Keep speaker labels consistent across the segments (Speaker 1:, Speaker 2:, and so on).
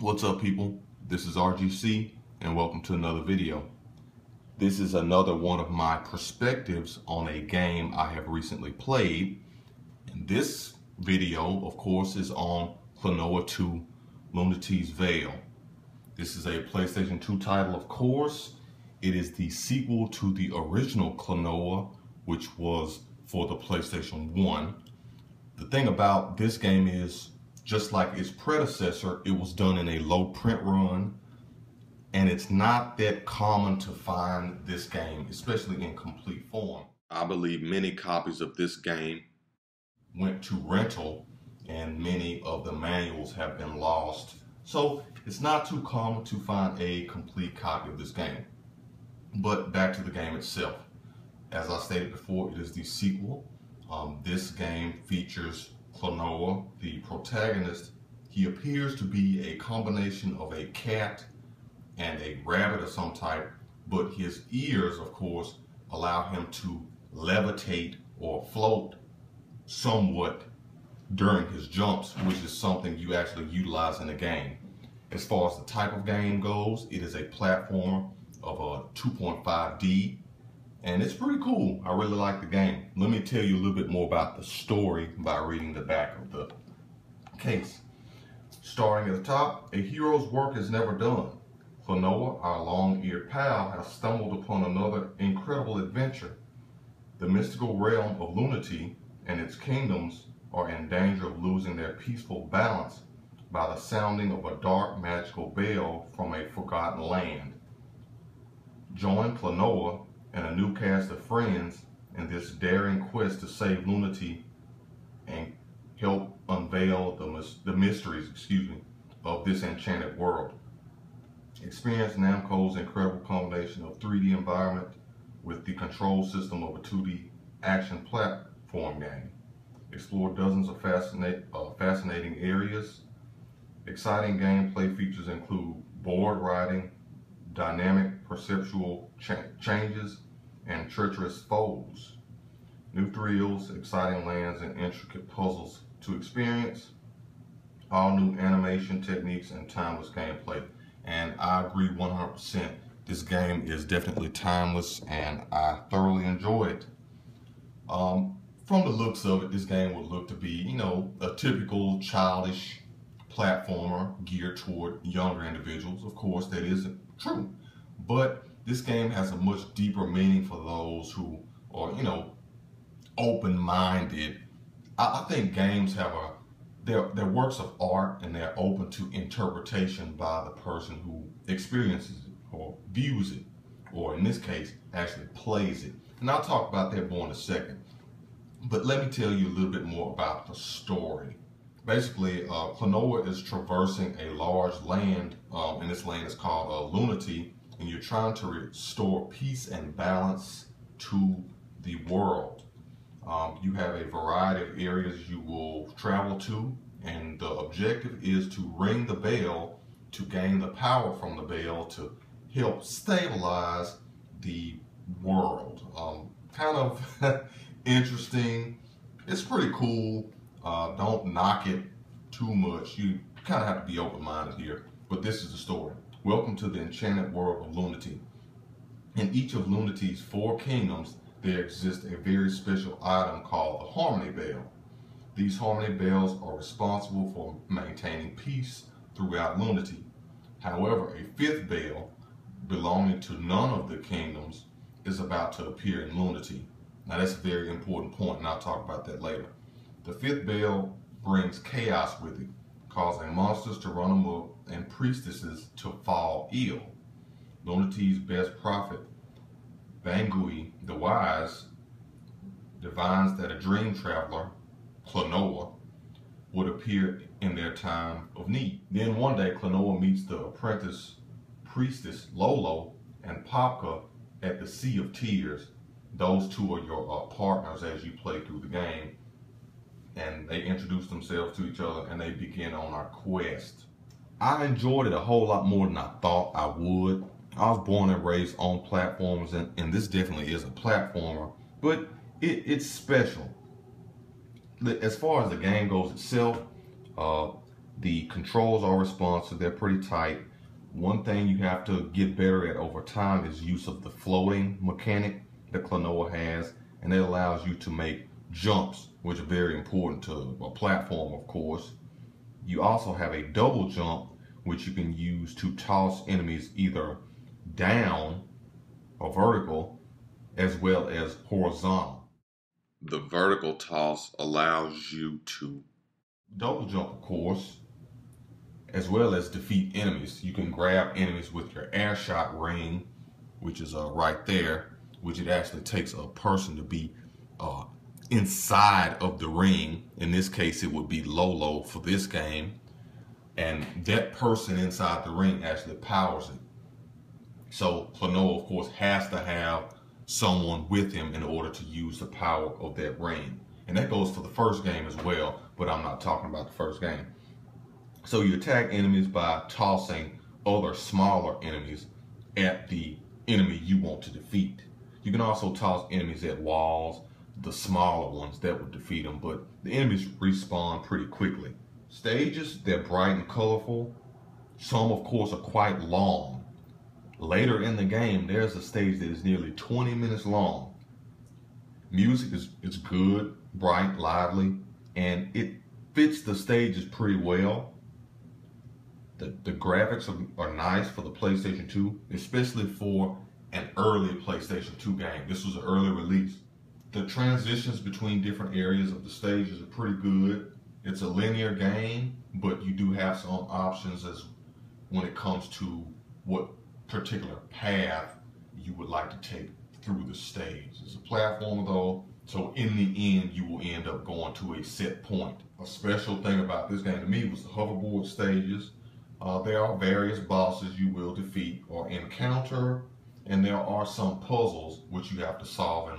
Speaker 1: What's up, people? This is RGC and welcome to another video. This is another one of my perspectives on a game I have recently played. And this video, of course, is on Klonoa 2 Lunaty's Veil. This is a PlayStation 2 title, of course. It is the sequel to the original Klonoa, which was for the PlayStation 1. The thing about this game is, just like its predecessor, it was done in a low print run, and it's not that common to find this game, especially in complete form. I believe many copies of this game went to rental, and many of the manuals have been lost. So it's not too common to find a complete copy of this game. But back to the game itself. As I stated before, it is the sequel. This game features Klonoa, the protagonist. He appears to be a combination of a cat and a rabbit of some type, but his ears, of course, allow him to levitate or float somewhat during his jumps, which is something you actually utilize in the game. As far as the type of game goes, it is a platformer of a 2.5D. And it's pretty cool. I really like the game. Let me tell you a little bit more about the story by reading the back of the case. Starting at the top, a hero's work is never done. Klonoa, our long-eared pal, has stumbled upon another incredible adventure. The mystical realm of Lunaty and its kingdoms are in danger of losing their peaceful balance by the sounding of a dark magical bell from a forgotten land. Join Klonoa and a new cast of friends in this daring quest to save Lunaty and help unveil the mysteries of this enchanted world. Experience Namco's incredible combination of 3D environment with the control system of a 2D action platform game. Explore dozens of fascinating areas. Exciting gameplay features include board riding, dynamic perceptual changes, and treacherous foes. New thrills, exciting lands, and intricate puzzles to experience. All new animation techniques and timeless gameplay. And I agree 100%. This game is definitely timeless, and I thoroughly enjoy it. From the looks of it, this game would look to be, a typical childish platformer geared toward younger individuals. Of course, that isn't true, but this game has a much deeper meaning for those who are, open-minded. I think games have they're works of art, and they're open to interpretation by the person who experiences it or views it, or in this case, actually plays it. And I'll talk about that more in a second. But let me tell you a little bit more about the story. Basically, Klonoa is traversing a large land, and this land is called Lunaty, and you're trying to restore peace and balance to the world. You have a variety of areas you will travel to, and the objective is to ring the bell to gain the power from the bell to help stabilize the world. Kind of interesting. It's pretty cool. Don't knock it too much. You kind of have to be open-minded here, but this is the story. Welcome to the enchanted world of Lunaty. In each of Lunaty's 4 kingdoms, there exists a very special item called the Harmony Bell. These Harmony Bells are responsible for maintaining peace throughout Lunaty. However, a 5th bell, belonging to none of the kingdoms, is about to appear in Lunaty. Now that's a very important point, and I'll talk about that later. The 5th bell brings chaos with it, causing monsters to run amok and priestesses to fall ill. Lunaty's best prophet, Bangui the Wise, divines that a dream traveler, Klonoa, would appear in their time of need. Then one day, Klonoa meets the apprentice priestess Lolo and Popka at the Sea of Tears. Those two are your partners as you play through the game, and they introduce themselves to each other and they begin on our quest. I enjoyed it a whole lot more than I thought I would. I was born and raised on platforms, and this definitely is a platformer, but it's special. As far as the game goes itself, The controls are responsive, they're pretty tight. One thing you have to get better at over time is use of the floating mechanic that Klonoa has, and it allows you to make jumps, which are very important to a platform, of course. You also have a double jump, which you can use to toss enemies either down or vertical, as well as horizontal. The vertical toss allows you to double jump, of course, as well as defeat enemies. You can grab enemies with your air shot ring, which is right there, which it actually takes a person to be inside of the ring. In this case, it would be Lolo for this game. And that person inside the ring actually powers it. So Klonoa, of course, has to have someone with him in order to use the power of that ring. And that goes for the first game as well, but I'm not talking about the first game. So you attack enemies by tossing other smaller enemies at the enemy you want to defeat. You can also toss enemies at walls, the smaller ones that would defeat them, but the enemies respawn pretty quickly. Stages, they're bright and colorful. Some, of course, are quite long. Later in the game, there's a stage that is nearly 20 minutes long. Music is good, bright, lively, and it fits the stages pretty well. The graphics are nice for the PlayStation 2, especially for an early PlayStation 2 game. This was an early release. The transitions between different areas of the stages are pretty good. It's a linear game, but you do have some options as when it comes to what particular path you would like to take through the stage. It's a platformer though, so in the end you will end up going to a set point. A special thing about this game to me was the hoverboard stages. There are various bosses you will defeat or encounter, and there are some puzzles which you have to solve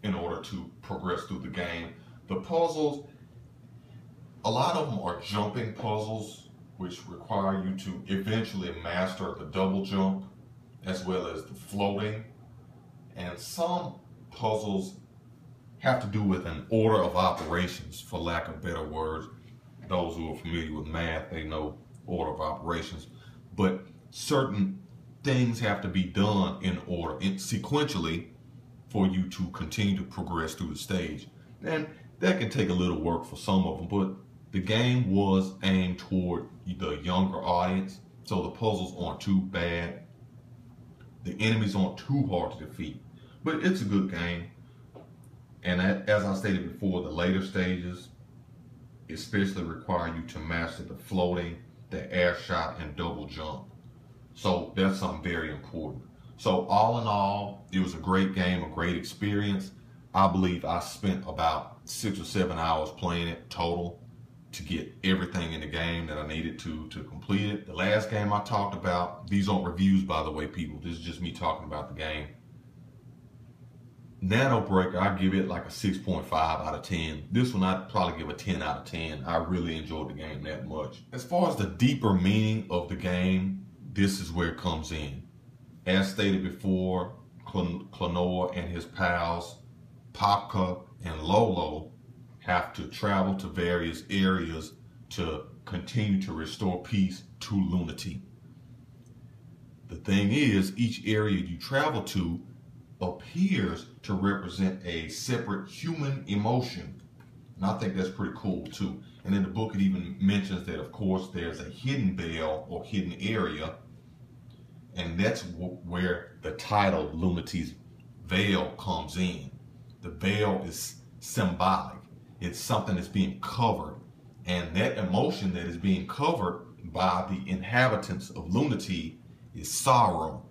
Speaker 1: in order to progress through the game. The puzzles, a lot of them are jumping puzzles, which require you to eventually master the double jump as well as the floating. And some puzzles have to do with an order of operations, for lack of better words. Those who are familiar with math, they know order of operations. But certain things have to be done in order, sequentially, for you to continue to progress through the stage. And that can take a little work for some of them, but the game was aimed toward the younger audience, so the puzzles aren't too bad. The enemies aren't too hard to defeat, but it's a good game. And as I stated before, the later stages especially require you to master the floating, the air shot, and double jump. So that's something very important. So all in all, it was a great game, a great experience. I believe I spent about 6 or 7 hours playing it total to get everything in the game that I needed to complete it. The last game I talked about, these aren't reviews by the way, people. This is just me talking about the game. Nano Breaker, I give it like a 6.5 out of 10. This one I'd probably give a 10 out of 10. I really enjoyed the game that much. As far as the deeper meaning of the game, this is where it comes in. As stated before, Klonoa and his pals, Popka and Lolo, have to travel to various areas to continue to restore peace to Lunity. The thing is, each area you travel to appears to represent a separate human emotion. And I think that's pretty cool too. And in the book it even mentions that, of course, there's a hidden veil or hidden area, and that's where the title Lunity's Veil comes in. The veil is symbolic. It's something that's being covered, and that emotion that is being covered by the inhabitants of Lunity is sorrow.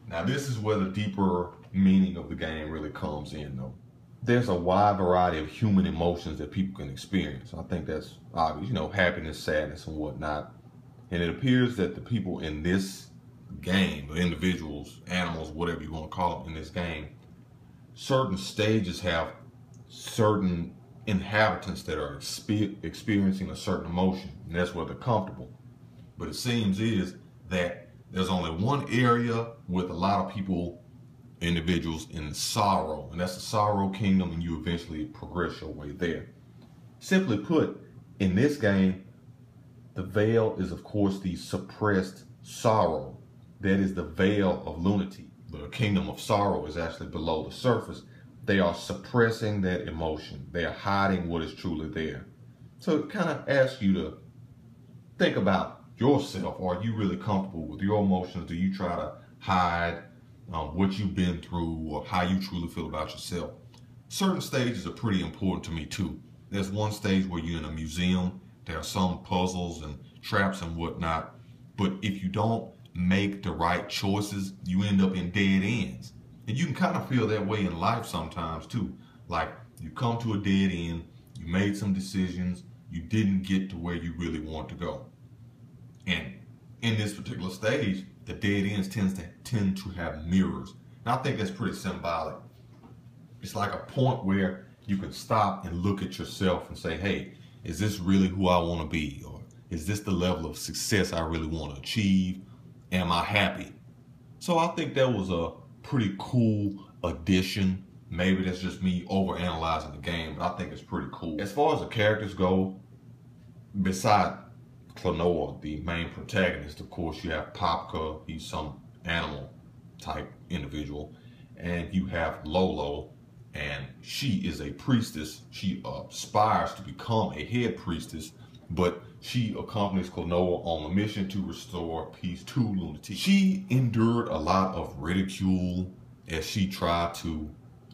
Speaker 1: Now this is where the deeper meaning of the game really comes in though. There's a wide variety of human emotions that people can experience. I think that's obvious, you know, happiness, sadness, and whatnot. And it appears that the people in this game, the individuals, animals, whatever you want to call them in this game, certain stages have certain inhabitants that are experiencing a certain emotion, and that's where they're comfortable. But it seems is that there's only one area with a lot of people, individuals in sorrow, and that's the sorrow kingdom, and you eventually progress your way there. Simply put, in this game, The veil is, of course, the suppressed sorrow. That is the veil of lunacy. The kingdom of sorrow is actually below the surface. They are suppressing that emotion. They are hiding what is truly there. So it kind of asks you to think about yourself. Are you really comfortable with your emotions? Do you try to hide what you've been through or how you truly feel about yourself? Certain stages are pretty important to me too. There's one stage where you're in a museum. There are some puzzles and traps and whatnot. But if you don't make the right choices, you end up in dead ends. And you can kind of feel that way in life sometimes too. Like you come to a dead end, you made some decisions, you didn't get to where you really want to go. And in this particular stage, the dead ends tend to have mirrors. And I think that's pretty symbolic. It's like a point where you can stop and look at yourself and say, hey, is this really who I want to be? Or is this the level of success I really want to achieve? Am I happy? So I think that was a pretty cool addition. Maybe that's just me overanalyzing the game, but I think it's pretty cool. As far as the characters go, beside Klonoa, the main protagonist, of course, you have Popka. He's some animal type individual. And you have Lolo, and she is a priestess. She aspires to become a head priestess, but she accompanies Klonoa on a mission to restore peace to Lunatic. She endured a lot of ridicule as she tried to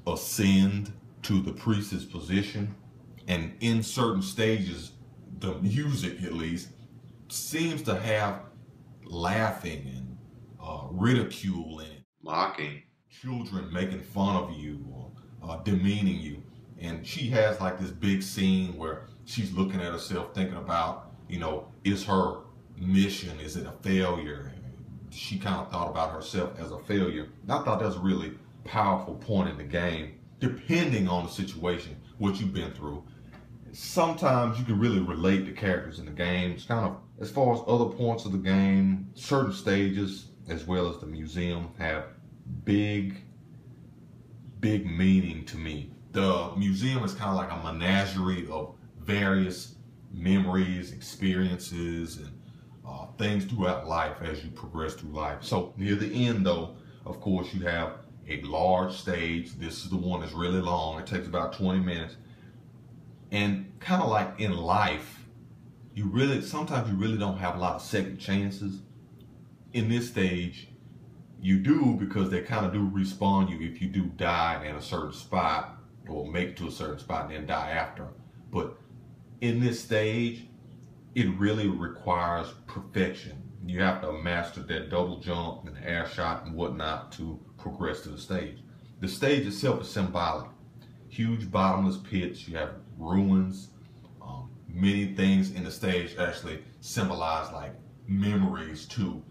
Speaker 1: ascend to the priestess position. And in certain stages, the music at least seems to have laughing and ridicule and mocking, children making fun of you or demeaning you. And she has like this big scene where she's looking at herself thinking about, you know, is her mission, is it a failure? She kind of thought about herself as a failure. And I thought that was a really powerful point in the game, depending on the situation, what you've been through. Sometimes you can really relate to characters in the game. It's kind of, as far as other points of the game, certain stages, as well as the museum, have big meaning to me. The museum is kind of like a menagerie of various memories, experiences, and things throughout life as you progress through life. So near the end though, of course, you have a large stage. This is the one that's really long. It takes about 20 minutes. And kind of like in life, sometimes you really don't have a lot of second chances. In this stage, you do, because they kind of do respawn you if you do die in a certain spot or make it to a certain spot and then die after. But in this stage, it really requires perfection. You have to master that double jump and air shot and whatnot to progress to the stage. The stage itself is symbolic. Huge bottomless pits, you have ruins, many things in the stage actually symbolize like memories too.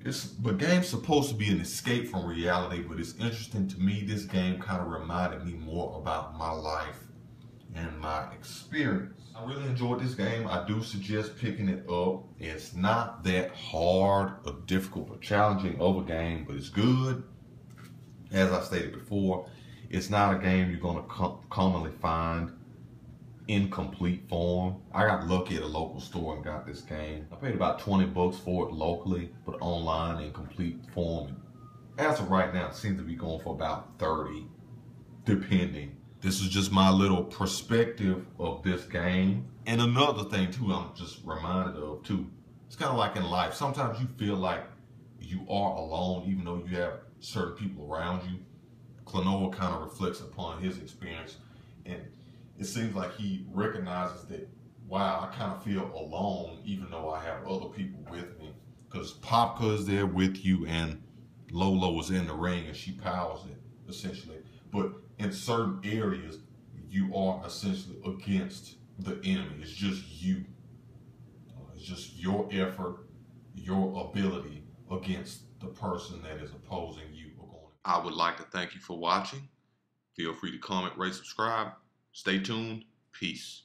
Speaker 1: The game's supposed to be an escape from reality, but it's interesting to me, this game kind of reminded me more about my life and my experience. I really enjoyed this game. I do suggest picking it up. It's not that hard or difficult or challenging of a game, but it's good. As I stated before, it's not a game you're going to commonly find in complete form. I got lucky at a local store and got this game. I paid about 20 bucks for it locally, but online in complete form. As of right now, it seems to be going for about 30, depending. This is just my little perspective of this game. And another thing too, I'm just reminded of too, it's kind of like in life. Sometimes you feel like you are alone, even though you have certain people around you. Klonoa kind of reflects upon his experience, and it seems like he recognizes that, wow, I kind of feel alone even though I have other people with me, because Popka is there with you and Lolo is in the ring and she powers it essentially. But in certain areas, you are essentially against the enemy. It's just you. It's just your effort, your ability against the person that is opposing you. I would like to thank you for watching. Feel free to comment, rate, subscribe. Stay tuned. Peace.